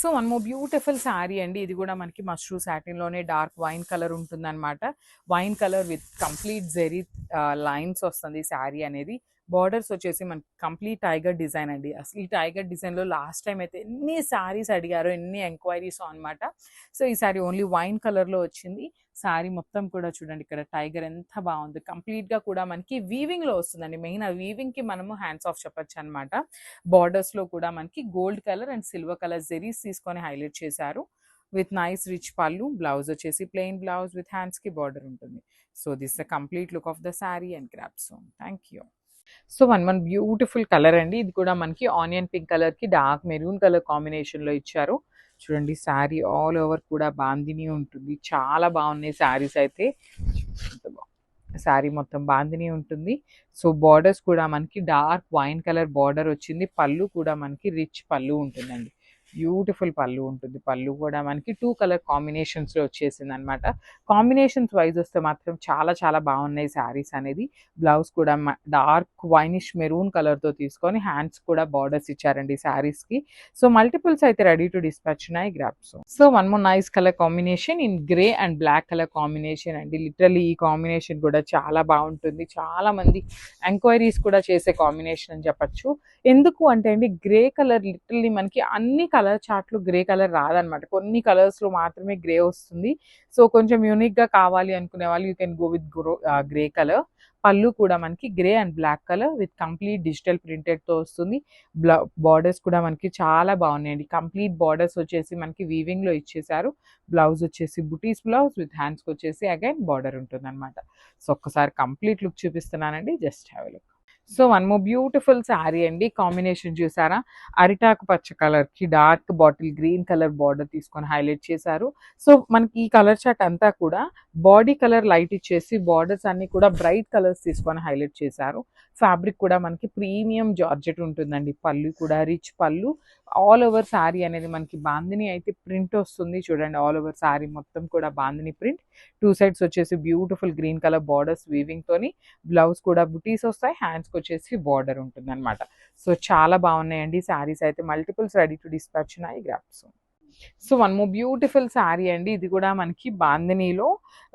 So one more beautiful sari అండి. ఇది కూడా మనకి మష్రూ సాటిన్లోనే డార్క్ వైన్ కలర్ ఉంటుందన్నమాట. Wine colour with complete zari lines వస్తుంది శారీ అనేది. బార్డర్స్ వచ్చేసి మనకి కంప్లీట్ టైగర్ డిజైన్ అండి. అసలు ఈ టైగర్ డిజైన్లో లాస్ట్ టైం అయితే ఎన్ని శారీస్ అడిగారో, ఎన్ని ఎంక్వైరీస్ అనమాట. సో ఈ శారీ ఓన్లీ వైన్ కలర్లో వచ్చింది. శారీ మొత్తం కూడా చూడండి, ఇక్కడ టైగర్ ఎంత బాగుంది. కంప్లీట్గా కూడా మనకి వీవింగ్లో వస్తుందండి. మెయిన్ ఆ వీవింగ్కి మనము హ్యాండ్స్ ఆఫ్ చెప్పొచ్చు అనమాట. బార్డర్స్లో కూడా మనకి gold colour and silver colour zaris తీసుకొని హైలైట్ చేశారు. విత్ నైస్ రిచ్ పళ్ళు. బ్లౌజ్ వచ్చేసి ప్లెయిన్ బ్లౌజ్ విత్ హ్యాండ్స్కి బార్డర్ ఉంటుంది. So this the complete look of the sari and grasp. Thank you. So one beautiful colour అండి. ఇది కూడా మనకి ఆనియన్ పింక్ కలర్కి డార్క్ మెరూన్ కలర్ కాంబినేషన్లో ఇచ్చారు. చూడండి, శారీ ఆల్ ఓవర్ కూడా బాందిని ఉంటుంది. చాలా బాగున్నాయి శారీస్ అయితే. శారీ మొత్తం బాందిని ఉంటుంది. సో బార్డర్స్ కూడా మనకి డార్క్ వైన్ కలర్ బార్డర్ వచ్చింది. పళ్ళు కూడా మనకి రిచ్ పళ్ళు ఉంటుందండి. బ్యూటిఫుల్ పళ్ళు ఉంటుంది. పళ్ళు కూడా మనకి 2 కలర్ కాంబినేషన్స్లో వచ్చేసింది అనమాట. కాంబినేషన్స్ వైజ్ వస్తే మాత్రం చాలా చాలా బాగున్నాయి శారీస్ అనేది. బ్లౌజ్ కూడా డార్క్ వైనిష్ మెరూన్ కలర్తో తీసుకొని హ్యాండ్స్ కూడా బార్డర్స్ ఇచ్చారండి శారీస్కి. సో మల్టిపుల్స్ అయితే రెడీ టు డిస్పాచ్ ఉన్నాయి. Grasp. So one more nice colour combination in grey and black colour combination అండి. లిటరల్లీ ఈ కాంబినేషన్ కూడా చాలా బాగుంటుంది. చాలా మంది ఎంక్వైరీస్ కూడా చేసే కాంబినేషన్ అని చెప్పచ్చు. ఎందుకు అంటే అండి, గ్రే కలర్ లిటరల్లీ మనకి అన్ని కలర్ చార్ట్లు గ్రే కలర్ రాదనమాట. కొన్ని కలర్స్లో మాత్రమే గ్రే వస్తుంది. సో కొంచెం యూనిక్గా కావాలి అనుకునే వాళ్ళు you can go with grey colour. పళ్ళు కూడా మనకి grey and black colour with complete digital ప్రింటెడ్తో వస్తుంది. బార్డర్స్ కూడా మనకి చాలా బాగున్నాయండి. కంప్లీట్ బార్డర్స్ వచ్చేసి మనకి వీవింగ్లో ఇచ్చేసారు. బ్లౌజ్ వచ్చేసి బుటీస్ బ్లౌజ్ విత్ హ్యాండ్స్కి వచ్చేసి అగైన్ బార్డర్ ఉంటుంది అనమాట. సో ఒక్కసారి కంప్లీట్ లుక్ చూపిస్తున్నానండి. Just have a look. So one more beautiful sari అండి. కాంబినేషన్ చూసారా, అరిటాకు పచ్చ కలర్కి dark bottle green colour border తీసుకొని హైలైట్ చేశారు. సో మనకి ఈ కలర్ చార్ట్ అంతా కూడా బాడీ కలర్ లైట్ ఇచ్చేసి బార్డర్స్ అన్ని కూడా బ్రైట్ కలర్స్ తీసుకొని హైలైట్ చేశారు. ఫ్యాబ్రిక్ కూడా మనకి ప్రీమియం జార్జెట్ ఉంటుందండి. పళ్ళు కూడా రిచ్ పళ్ళు. ఆల్ ఓవర్ శారీ అనేది మనకి బాందిని అయితే ప్రింట్ వస్తుంది. చూడండి, ఆల్ ఓవర్ శారీ మొత్తం కూడా బాందిని ప్రింట్. 2 సైడ్స్ వచ్చేసి beautiful green colour borders weaving తోని. బ్లౌజ్ కూడా బుటీస్ వస్తాయి. హ్యాండ్స్కి వచ్చేసి బార్డర్ ఉంటుంది అనమాట. సో చాలా బాగున్నాయండి శారీస్ అయితే. మల్టిపుల్స్ రెడీ టు డిస్పాచ్ ఉన్నాయి. Grasp. So one more beautiful sari అండి. ఇది కూడా మనకి బాందినీలో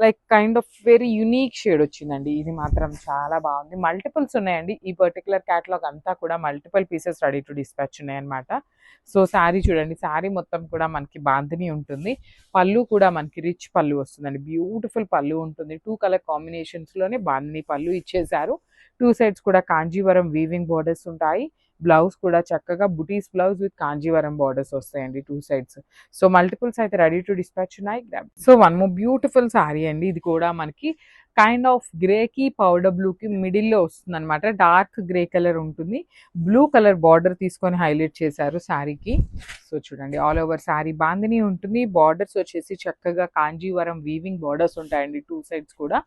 like kind of very unique shade వచ్చిందండి. ఇది మాత్రం చాలా బాగుంది. మల్టిపుల్స్ ఉన్నాయండి. ఈ పర్టికులర్ క్యాటలాగ్ అంతా కూడా multiple pieces ready to dispatch ఉన్నాయన్నమాట. సో శారీ చూడండి, శారీ మొత్తం కూడా మనకి బాందిని ఉంటుంది. పళ్ళు కూడా మనకి రిచ్ పళ్ళు వస్తుందండి. బ్యూటిఫుల్ పళ్ళు ఉంటుంది. 2 కలర్ కాంబినేషన్స్లోనే బాందిని పళ్ళు ఇచ్చేసారు. 2 సైడ్స్ కూడా కాంజీవరం వీవింగ్ బార్డర్స్ ఉంటాయి. బ్లౌజ్ కూడా చక్కగా బుటీస్ బ్లౌజ్ విత్ కాంజీవరం బార్డర్స్ వస్తాయండి 2 సైడ్స్. సో మల్టిపుల్స్ అయితే రెడీ టు డిస్పాచ్ ఉన్నాయి. So one more beautiful sari అండి. ఇది కూడా మనకి కైండ్ ఆఫ్ గ్రేకి పౌడర్ బ్లూకి మిడిల్లో వస్తుంది అనమాట. డార్క్ గ్రే కలర్ ఉంటుంది. బ్లూ కలర్ బార్డర్ తీసుకొని హైలైట్ చేశారు శారీకి. సో చూడండి, ఆల్ ఓవర్ శారీ బాందిని ఉంటుంది. బార్డర్స్ వచ్చేసి చక్కగా కాంజీవరం వీవింగ్ బార్డర్స్ ఉంటాయండి 2 సైడ్స్ కూడా.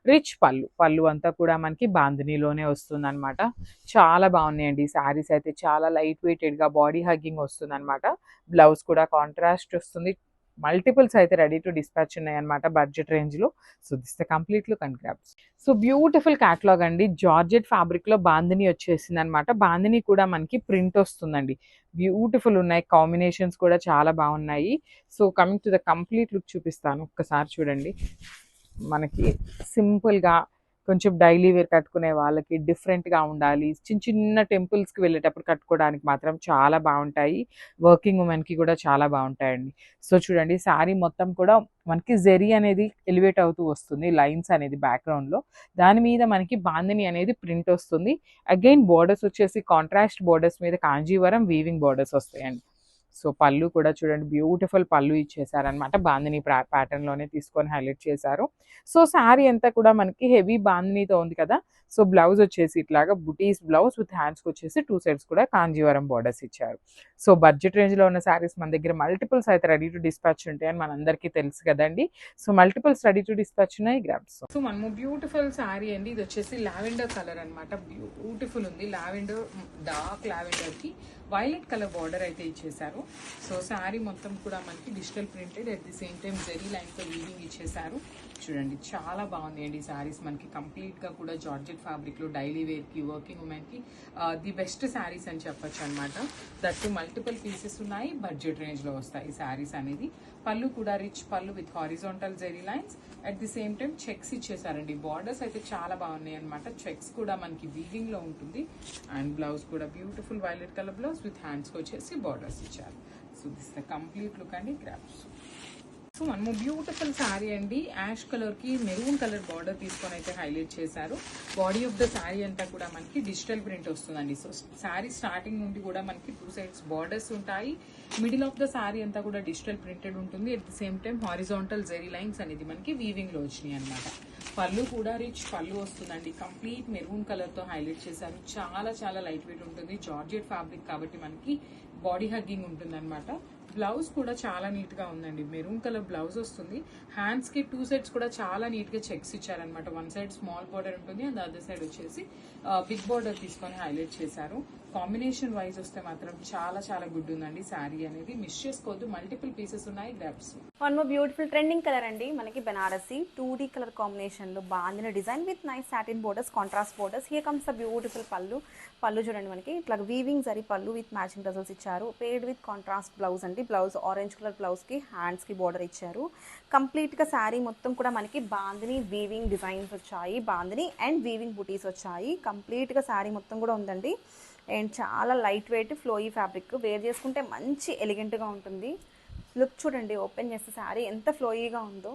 రిచ్ పళ్ళు అంతా కూడా మనకి బాందినీలోనే వస్తుంది అనమాట. చాలా బాగున్నాయండి శారీస్ అయితే. చాలా లైట్ వెయిటెడ్గా బాడీ హగ్గింగ్ వస్తుంది అనమాట. బ్లౌజ్ కూడా కాంట్రాస్ట్ వస్తుంది. మల్టిపుల్స్ అయితే రెడీ టు డిస్పాచ్ ఉన్నాయన్నమాట బడ్జెట్ రేంజ్లో. So this the complete look and grasp. So beautiful catalogue అండి. జార్జెట్ ఫ్యాబ్రిక్లో బాందిని వచ్చేసింది అనమాట. బాందిని కూడా మనకి ప్రింట్ వస్తుందండి. బ్యూటిఫుల్ ఉన్నాయి. కాంబినేషన్స్ కూడా చాలా బాగున్నాయి. So coming to the complete look చూపిస్తాను. ఒక్కసారి చూడండి. మనకి సింపుల్గా కొంచెం డైలీ వేర్ కట్టుకునే వాళ్ళకి డిఫరెంట్గా ఉండాలి, చిన్న చిన్న టెంపుల్స్కి వెళ్ళేటప్పుడు కట్టుకోవడానికి మాత్రం చాలా బాగుంటాయి. వర్కింగ్ ఉమెన్కి కూడా చాలా బాగుంటాయండి. సో చూడండి, శారీ మొత్తం కూడా మనకి జెరీ అనేది ఎలివేట్ అవుతూ వస్తుంది. లైన్స్ అనేది బ్యాక్గ్రౌండ్లో. దాని మీద మనకి బాందిని అనేది ప్రింట్ వస్తుంది. అగైన్ బోర్డర్స్ వచ్చేసి కాంట్రాస్ట్ బోర్డర్స్ మీద కాంజీవరం వీవింగ్ బోర్డర్స్ వస్తాయండి. సో పళ్ళు కూడా చూడండి, బ్యూటిఫుల్ పళ్ళు ఇచ్చేసారనమాట. బాందిని ప్యాటర్న్లోనే తీసుకొని హైలైట్ చేశారు. సో శారీ అంతా కూడా మనకి హెవీ బాందినీతో ఉంది కదా. సో బ్లౌజ్ వచ్చేసి ఇట్లాగా బుటీస్ బ్లౌజ్ విత్ హ్యాండ్స్కి వచ్చేసి 2 సైడ్స్ కూడా కాంజీవరం బార్డర్స్ ఇచ్చారు. సో బడ్జెట్ రేంజ్లో ఉన్న శారీస్ మన దగ్గర మల్టిపుల్స్ అయితే రెడీ టు డిస్పాచ్ ఉంటాయని మనందరికీ తెలుసు కదండి. So multiples ready to dispatch ఉన్నాయి. గ్రాప్స్. సో మనము బ్యూటిఫుల్ శారీ అండి. ఇది వచ్చేసి లావెండర్ కలర్ అనమాట. బ్యూటిఫుల్ ఉంది. లావెండర్, డార్క్ లావెండర్కి వైలెట్ కలర్ బార్డర్ అయితే ఇచ్చేసారు. సో శారీ మొత్తం కూడా మనకి digital printed at the same time zari లైన్తో వీవింగ్ ఇచ్చేసారు. చూడండి, చాలా బాగున్నాయండి శారీస్. మనకి కంప్లీట్గా కూడా జార్జెట్ జార్జెట్ ఫ్యాబ్రిక్లో డైలీ వేర్కి వర్కింగ్ ఉమెన్కి ది బెస్ట్ శారీస్ అని చెప్పొచ్చు అనమాట. దట్టు మల్టిపుల్ పీసెస్ ఉన్నాయి, బడ్జెట్ రేంజ్లో వస్తాయి ఈ శారీస్ అనేది. పళ్ళు కూడా రిచ్ పళ్ళు with horizontal zari lines, at the same time checks ఇచ్చేసారండి. బార్డర్స్ అయితే చాలా బాగున్నాయి అనమాట. చెక్స్ కూడా మనకి వీవింగ్లో ఉంటుంది. అండ్ బ్లౌజ్ కూడా beautiful violet colour blouse with హ్యాండ్స్కి వచ్చేసి బార్డర్స్ ఇచ్చారు. So this the complete look అండి. గ్రాప్స్. సో మనము బ్యూటిఫుల్ శారీ అండి. యాష్ కలర్కి మెరూన్ కలర్ బార్డర్ తీసుకొని అయితే హైలైట్ చేశారు. బాడీ ఆఫ్ ద శారీ అంతా కూడా మనకి డిజిటల్ ప్రింట్ వస్తుందండి. సో శారీ స్టార్టింగ్ నుండి కూడా మనకి 2 సైడ్స్ బార్డర్స్ ఉంటాయి. మిడిల్ ఆఫ్ ద శారీ అంతా కూడా డిజిటల్ ప్రింటెడ్ ఉంటుంది. At the same time horizontal zari lines అనేది మనకి వీవింగ్లో వచ్చినాయి అనమాట. పళ్ళు కూడా రిచ్ పళ్ళు వస్తుందండి. కంప్లీట్ మెరూన్ కలర్తో హైలైట్ చేశారు. చాలా చాలా లైట్ వెయిట్ ఉంటుంది. జార్జెట్ ఫ్యాబ్రిక్ కాబట్టి మనకి బాడీ హగ్గింగ్ ఉంటుంది అనమాట. బ్లౌజ్ కూడా చాలా నీట్గా ఉందండి. మెరూన్ కలర్ బ్లౌజ్ వస్తుంది. హ్యాండ్స్కి 2 సైడ్స్ కూడా చాలా నీట్గా చెక్స్ ఇచ్చారనమాట. 1 సైడ్ స్మాల్ బార్డర్ ఉంటుంది, అండ్ అదర్ సైడ్ వచ్చేసి బిగ్ బార్డర్ తీసుకొని హైలైట్ చేశారు. కాంబినేషన్ వైజ్ వస్తే మాత్రం చాలా చాలా గుడ్ ఉందండి శారీ అనేది. మిస్ చేసుకోవద్దు, మల్టిపుల్ పీసెస్ ఉన్నాయి. Grasp. One more beautiful trending colour అండి. మనకి బనారసి 2D కలర్ కాంబినేషన్లో బాగుంది design with nice satin borders, contrast borders. Here comes the beautiful పళ్ళు చూడండి మనకి ఇట్లా వీవింగ్ జరీ పళ్ళు విత్ మ్యాచింగ్ టజల్స్ ఇచ్చారు. పేడ్ విత్ కాంట్రాస్ట్ బ్లౌజ్ అండి. బ్లౌజ్ ఆరెంజ్ కలర్ బ్లౌజ్కి హ్యాండ్స్కి బోర్డర్ ఇచ్చారు. కంప్లీట్గా శారీ మొత్తం కూడా మనకి బాందిని వీవింగ్ డిజైన్స్ వచ్చాయి. బాందిని అండ్ వీవింగ్ బుటీస్ వచ్చాయి. కంప్లీట్గా శారీ మొత్తం కూడా ఉందండి. అండ్ చాలా lightweight flowy fabric. Wear చేసుకుంటే మంచి ఎలిగెంట్గా ఉంటుంది. లుక్ చూడండి, ఓపెన్ చేస్తే శారీ ఎంత ఫ్లోయీగా ఉందో.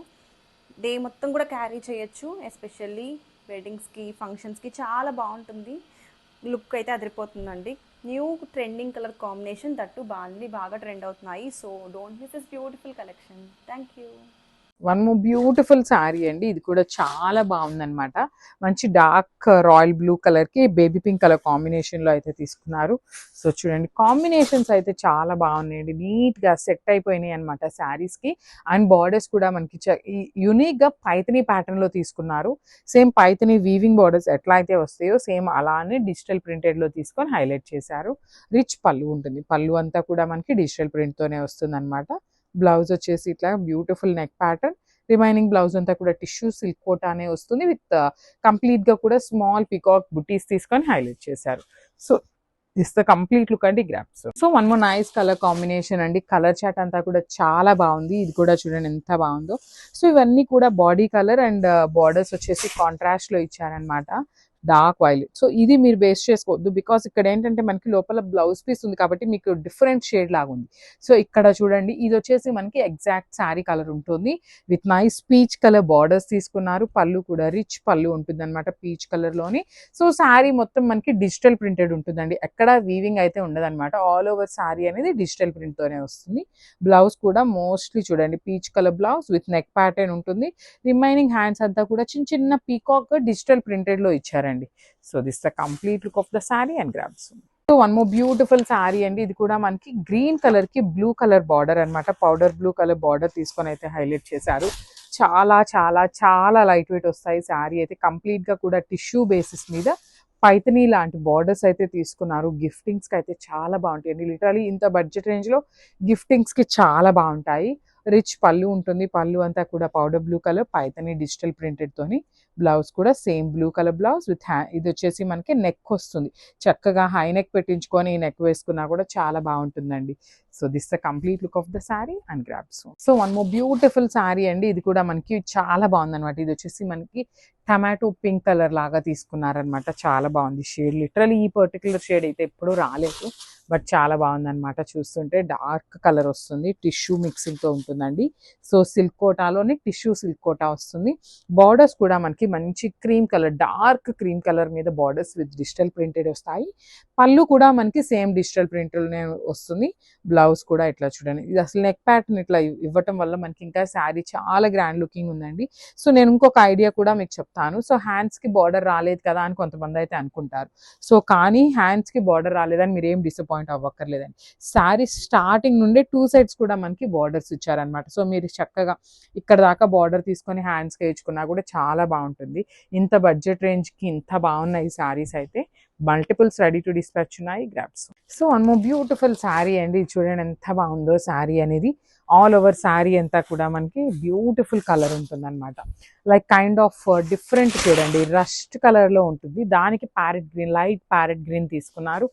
డే మొత్తం కూడా క్యారీ చేయొచ్చు. ఎస్పెషల్లీ వెడ్డింగ్స్కి ఫంక్షన్స్కి చాలా బాగుంటుంది. లుక్ అయితే అదిరిపోతుందండి. New trending colour combination that బాగా ట్రెండ్ అవుతున్నాయి. So don't miss this beautiful collection. Thank you. One more beautiful sari అండి. ఇది కూడా చాలా బాగుందన్నమాట. మంచి డార్క్ రాయల్ బ్లూ కలర్కి బేబీ పింక్ కలర్ కాంబినేషన్లో అయితే తీసుకున్నారు. సో చూడండి, కాంబినేషన్స్ అయితే చాలా బాగున్నాయండి. నీట్గా సెట్ అయిపోయినాయి అనమాట శారీస్కి. అండ్ బార్డర్స్ కూడా మనకి యూనిక్గా పైథనీ ప్యాటర్న్లో తీసుకున్నారు. సేమ్ పైథనీ వీవింగ్ బార్డర్స్ ఎట్లా అయితే వస్తాయో సేమ్ అలానే డిజిటల్ ప్రింటెడ్లో తీసుకొని హైలైట్ చేశారు. రిచ్ పళ్ళు ఉంటుంది. పళ్ళు అంతా కూడా మనకి డిజిటల్ ప్రింట్తోనే వస్తుంది అనమాట. బ్లౌజ్ వచ్చేసి ఇట్లా beautiful neck pattern. Remaining blouse అంతా కూడా టిష్యూ సిల్క్ కోటానే వస్తుంది. విత్ కంప్లీట్ గా కూడా స్మాల్ పికాక్ బుటీస్ తీసుకొని హైలైట్ చేశారు. So this the complete look అండి. Grabs. So one more nice colour combination అండి. కలర్ చాట్ అంతా కూడా చాలా బాగుంది. ఇది కూడా చూడండి ఎంత బాగుందో. సో ఇవన్నీ కూడా బాడీ కలర్ అండ్ బార్డర్స్ వచ్చేసి కాంట్రాస్ట్ లో ఇచ్చారనమాట. Dark violet. సో ఇది మీరు బేస్ చేసుకోవద్దు, బికాస్ ఇక్కడ ఏంటంటే మనకి లోపల బ్లౌజ్ పీస్ ఉంది కాబట్టి మీకు డిఫరెంట్ షేడ్ లాగా ఉంది. సో ఇక్కడ చూడండి, ఇది వచ్చేసి మనకి ఎగ్జాక్ట్ శారీ కలర్ ఉంటుంది. With nice peach colour borders తీసుకున్నారు. పళ్ళు కూడా రిచ్ పళ్ళు ఉంటుంది అనమాట, పీచ్ కలర్ లోని. సో శారీ మొత్తం మనకి డిజిటల్ ప్రింటెడ్ ఉంటుందండి. ఎక్కడ వీవింగ్ అయితే ఉండదు అనమాట. ఆల్ ఓవర్ శారీ అనేది డిజిటల్ ప్రింట్ తోనే వస్తుంది. బ్లౌజ్ కూడా మోస్ట్లీ చూడండి peach colour blouse with neck pattern ఉంటుంది. రిమైనింగ్ హ్యాండ్స్ అంతా కూడా చిన్న చిన్న పీకాక్ డిజిటల్ ప్రింటెడ్ లో ఇచ్చారండి. So this the complete look of the sari and grasp. So one more beautiful sari అండి. ఇది కూడా మనకి గ్రీన్ కలర్ కి బ్లూ కలర్ బార్డర్ అనమాట. పౌడర్ బ్లూ కలర్ బార్డర్ తీసుకొని అయితే హైలైట్ చేశారు. చాలా చాలా చాలా లైట్ వెయిట్ వస్తాయి. శారీ అయితే కంప్లీట్ గా కూడా టిష్యూ బేసిస్ మీద పైథనీ లాంటి బార్డర్స్ అయితే తీసుకున్నారు. గిఫ్టింగ్స్ కి అయితే చాలా బాగుంటాయి. లిటరలీ ఇంత బడ్జెట్ రేంజ్ లో గిఫ్టింగ్స్ కి చాలా బాగుంటాయి. రిచ్ పళ్ళు ఉంటుంది. పళ్ళు అంతా కూడా powder blue colour Paithani digital printed తోని. బ్లౌజ్ కూడా same blue colour blouse with ఇది వచ్చేసి మనకి నెక్ వస్తుంది. చక్కగా హై నెక్ పెట్టించుకొని ఈ నెక్ వేసుకున్నా కూడా చాలా బాగుంటుందండి. So this the complete look of the sari and grasp. So one more beautiful sari అండి. ఇది కూడా మనకి చాలా బాగుంది అనమాట. ఇది వచ్చేసి మనకి టమాటో పింక్ కలర్ లాగా తీసుకున్నారనమాట. చాలా బాగుంది షేడ్. లిటరలీ ఈ పర్టికులర్ షేడ్ అయితే ఎప్పుడూ రాలేదు, బట్ చాలా బాగుంది అనమాట. చూస్తుంటే డార్క్ కలర్ వస్తుంది. టిష్యూ మిక్సింగ్ తో ఉంటుందండి. సో సిల్క్ కోటాలోనే టిష్యూ సిల్క్ కోటా వస్తుంది. బార్డర్స్ కూడా మనకి మంచి cream colour, dark cream colour మీద బార్డర్స్ విత్ డిజిటల్ ప్రింటెడ్ వస్తాయి. పళ్ళు కూడా మనకి సేమ్ డిజిటల్ ప్రింట్లోనే వస్తుంది. బ్లౌజ్ కూడా ఇట్లా చూడండి. ఇది అసలు నెక్ ప్యాటర్న్ ఇట్లా ఇవ్వటం వల్ల మనకి ఇంకా శారీ చాలా గ్రాండ్ లుకింగ్ ఉందండి. సో నేను ఇంకొక ఐడియా కూడా మీకు చెప్తాను. సో హ్యాండ్స్ కి బార్డర్ రాలేదు కదా అని కొంతమంది అయితే అనుకుంటారు. సో కానీ హ్యాండ్స్ కి బార్డర్ రాలేదని మీరు ఏం డిసప్పాయింట్ అవ్వక్కర్లేదండి. శారీ స్టార్టింగ్ నుండే 2 సైడ్స్ కూడా మనకి బార్డర్స్ ఇచ్చారనమాట. సో మీరు చక్కగా ఇక్కడ దాకా బార్డర్ తీసుకొని హ్యాండ్స్ కి వేయించుకున్నా కూడా చాలా బాగుంటుంది. ఇంత బడ్జెట్ రేంజ్ కి ఇంత బాగున్నాయి శారీస్ అయితే. మల్టిపుల్స్ రెడీ టు డిస్పాచ్ ఉన్నాయి. Grasp. So one more beautiful sari అండి. చూడండి ఎంత బాగుందో శారీ అనేది. ఆల్ ఓవర్ శారీ అంతా కూడా మనకి బ్యూటిఫుల్ కలర్ ఉంటుందన్నమాట. లైక్ కైండ్ ఆఫ్ డిఫరెంట్ చూడండి, రస్ట్ కలర్లో ఉంటుంది. దానికి parrot green, light parrot green తీసుకున్నారు.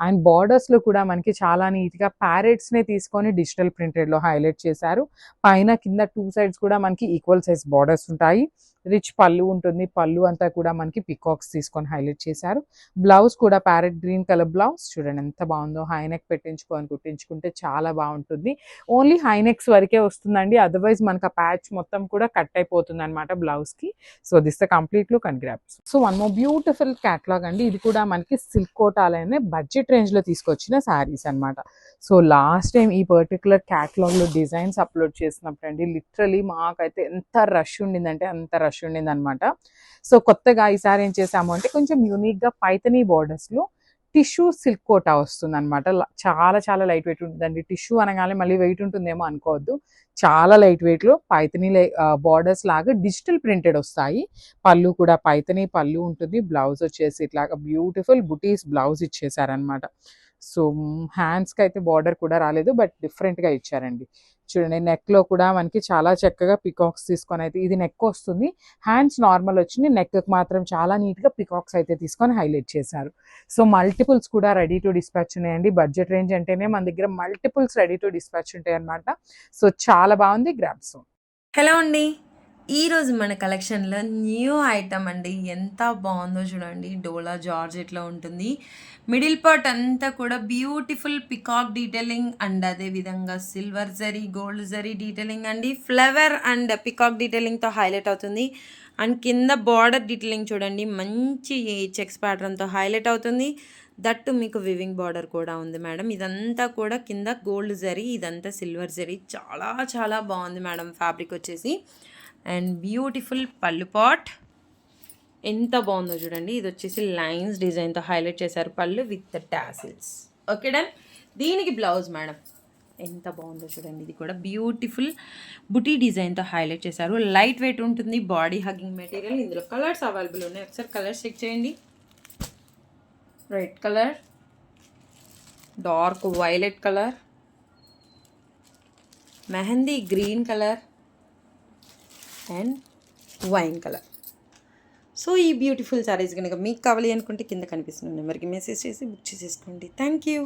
అండ్ బార్డర్స్లో కూడా మనకి చాలా నీట్గా ప్యారెట్స్నే తీసుకొని డిజిటల్ ప్రింటెడ్లో హైలైట్ చేశారు. పైన కింద 2 సైడ్స్ కూడా మనకి ఈక్వల్ సైజ్ బార్డర్స్ ఉంటాయి. రిచ్ పళ్ళు ఉంటుంది. పళ్ళు అంతా కూడా మనకి పికాక్స్ తీసుకొని హైలైట్ చేశారు. బ్లౌజ్ కూడా ప్యారెట్ గ్రీన్ కలర్ బ్లౌజ్. చూడండి ఎంత బాగుందో. హైనెక్ పెట్టించుకొని కుట్టించుకుంటే చాలా బాగుంటుంది. ఓన్లీ హైనెక్స్ వరకే వస్తుందండి, అదర్వైజ్ మనకు ఆ ప్యాచ్ మొత్తం కూడా కట్ అయిపోతుంది అనమాట బ్లౌజ్కి. So this the complete look and grasp. So one more beautiful catalogue అండి. ఇది కూడా మనకి సిల్క్ కోటాలనే బడ్జెట్ రేంజ్లో తీసుకొచ్చిన శారీస్ అనమాట. సో లాస్ట్ టైం ఈ పర్టికులర్ క్యాట్లాగ్లో డిజైన్స్ అప్లోడ్ చేసినప్పుడు అండి, లిటరలీ మాకైతే ఎంత రష్ ఉండిందంటే అంత రష్ ఉండింది అనమాట. సో కొత్తగా ఈసారి ఏం చేసాము అంటే కొంచెం యూనిక్గా పైతనీ బార్డర్స్లో టిష్యూ సిల్క్ కోటా వస్తుంది అనమాట. చాలా చాలా లైట్ వెయిట్ ఉంటుందండి. టిష్యూ అనగానే మళ్ళీ వెయిట్ ఉంటుందేమో అనుకోవద్దు. చాలా లైట్ వెయిట్లో పైతనీ బార్డర్స్ లాగా డిజిటల్ ప్రింటెడ్ వస్తాయి. పళ్ళు కూడా పైతనీ పళ్ళు ఉంటుంది. బ్లౌజ్ వచ్చేసి ఇట్లాగా బ్యూటిఫుల్ బుటీస్ బ్లౌజ్ ఇచ్చేసారనమాట. సో హ్యాండ్స్కి అయితే బార్డర్ కూడా రాలేదు, బట్ డిఫరెంట్గా ఇచ్చారండి. చూడండి నెక్లో కూడా మనకి చాలా చక్కగా పికాక్స్ తీసుకొని అయితే, ఇది నెక్ వస్తుంది, హ్యాండ్స్ నార్మల్ వచ్చింది, నెక్కి మాత్రం చాలా నీట్గా పికాక్స్ అయితే తీసుకొని హైలైట్ చేశారు. సో మల్టిపుల్స్ కూడా రెడీ టు డిస్పాచ్ ఉన్నాయండి. బడ్జెట్ రేంజ్ అంటేనే మన దగ్గర మల్టిపుల్స్ రెడీ టు డిస్పాచ్ ఉంటాయి అనమాట. సో చాలా బాగుంది. గ్రాప్స్. హలో అండి. ఈరోజు మన కలెక్షన్లో న్యూ ఐటమ్ అండి. ఎంత బాగుందో చూడండి. డోలా జార్జెట్లో ఉంటుంది. మిడిల్ పార్ట్ అంతా కూడా బ్యూటిఫుల్ పికాక్ డీటెయిలింగ్ అండ్ అదేవిధంగా silver zari, gold zari detailing అండి. ఫ్లవర్ అండ్ పికాక్ డీటెయిలింగ్తో హైలైట్ అవుతుంది. అండ్ కింద బార్డర్ డీటెయిలింగ్ చూడండి, మంచి చెక్స్ ప్యాటర్న్తో హైలైట్ అవుతుంది. దట్టు మీకు వివింగ్ బార్డర్ కూడా ఉంది మేడం. ఇదంతా కూడా కింద గోల్డ్ జరీ, ఇదంతా సిల్వర్ జరీ. చాలా చాలా బాగుంది మేడం ఫ్యాబ్రిక్ వచ్చేసి. అండ్ బ్యూటిఫుల్ పళ్ళు పాట్ ఎంత బాగుందో చూడండి. ఇది వచ్చేసి లైన్స్ డిజైన్తో హైలైట్ చేశారు పళ్ళు విత్ టాసిల్స్. Okay done. దీనికి బ్లౌజ్ మేడం ఎంత బాగుందో చూడండి. ఇది కూడా బ్యూటిఫుల్ బుటీ డిజైన్తో హైలైట్ చేశారు. లైట్ వెయిట్ ఉంటుంది, బాడీ హగ్గింగ్ మెటీరియల్. ఇందులో కలర్స్ అవైలబుల్ ఉన్నాయి. ఒకసారి కలర్స్ చెక్ చేయండి. Red colour, dark violet colour, mehndi green colour and wine colour. So ఈ బ్యూటిఫుల్ శారీస్ కనుక మీకు కావాలి అనుకుంటే కింద కనిపిస్తున్న నెంబర్కి మెసేజ్ చేసి బుక్ చేసేసుకోండి. Thank you.